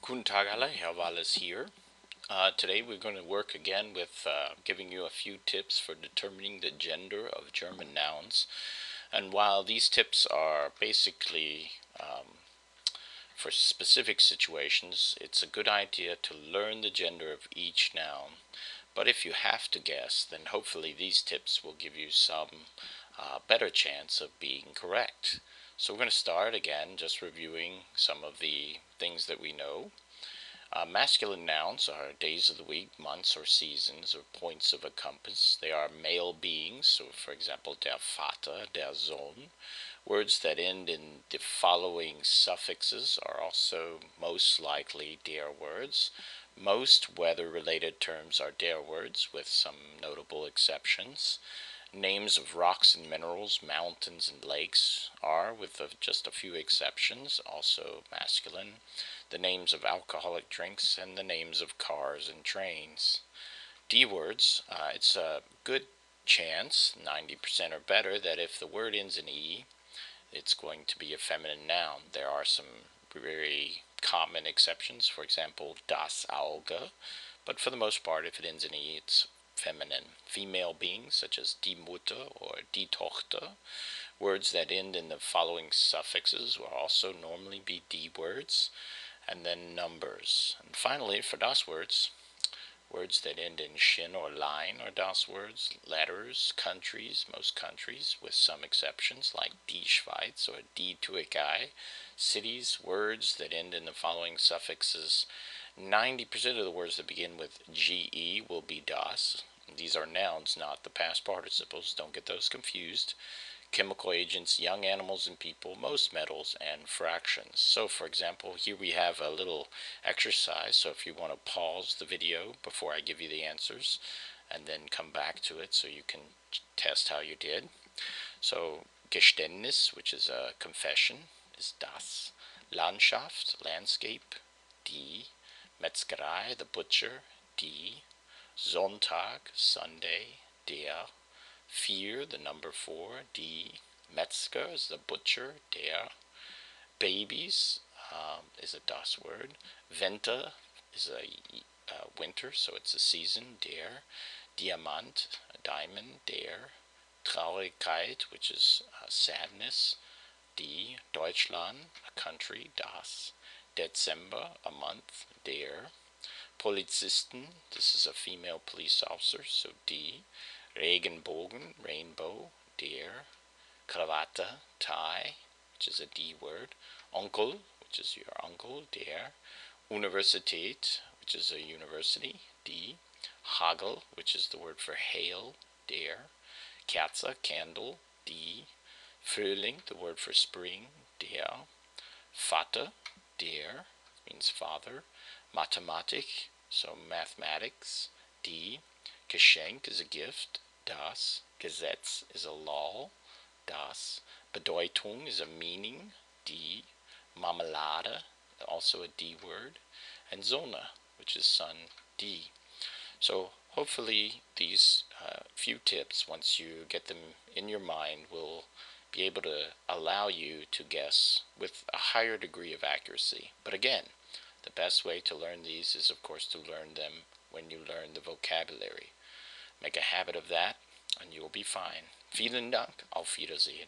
Guten Tag alle, Herr Wallace here. Today we're going to work again with giving you a few tips for determining the gender of German nouns. And while these tips are basically for specific situations, it's a good idea to learn the gender of each noun. But if you have to guess, then hopefully these tips will give you some better chance of being correct. So we're going to start again just reviewing some of the things that we know. Masculine nouns are days of the week, months or seasons, or points of a compass. They are male beings, so for example, der Vater, der Sohn. Words that end in the following suffixes are also most likely der words. Most weather-related terms are der words, with some notable exceptions. Names of rocks and minerals, mountains and lakes are, with just a few exceptions, also masculine. The names of alcoholic drinks and the names of cars and trains. D words, it's a good chance, 90% or better, that if the word ends in E, it's going to be a feminine noun. There are some very common exceptions, for example, das Auge, but for the most part, if it ends in E, it's feminine. Female beings, such as die Mutter or die Tochter. Words that end in the following suffixes will also normally be D words. And then numbers. And finally, for das words, words that end in shin or line are das words. Letters, countries, most countries, with some exceptions, like die Schweiz or die Türkei. Cities, words that end in the following suffixes. 90% of the words that begin with GE will be das. These are nouns, not the past participles. Don't get those confused. Chemical agents, young animals and people, most metals, and fractions. So for example, here we have a little exercise. So if you want to pause the video before I give you the answers and then come back to it so you can test how you did. So Geständnis, which is a confession, is das. Landschaft, landscape, die. Metzgerei, the butcher, die. Sonntag, Sunday, der. Vier, the number 4, die. Metzger is the butcher, der. Babies is a das word. Winter is a winter, so it's a season, der. Diamant, a diamond, der. Traurigkeit, which is sadness, die. Deutschland, a country, das. Dezember, a month, der. Polizisten, this is a female police officer, so die. Regenbogen, rainbow, der. Krawatte, tie, which is a D word. Onkel, which is your uncle, der. Universität, which is a university, die. Hagel, which is the word for hail, der. Kerze, candle, die. Frühling, the word for spring, der. Vater, der, means father. Mathematik, so mathematics, die. Geschenk is a gift, das. Gesetz is a law, das. Bedeutung is a meaning, die. Marmelade, also a D word. And Sonne, which is sun, die. So hopefully these few tips, once you get them in your mind, will be able to allow you to guess with a higher degree of accuracy. But again, the best way to learn these is, of course, to learn them when you learn the vocabulary. Make a habit of that, and you will be fine. Vielen Dank. Auf Wiedersehen.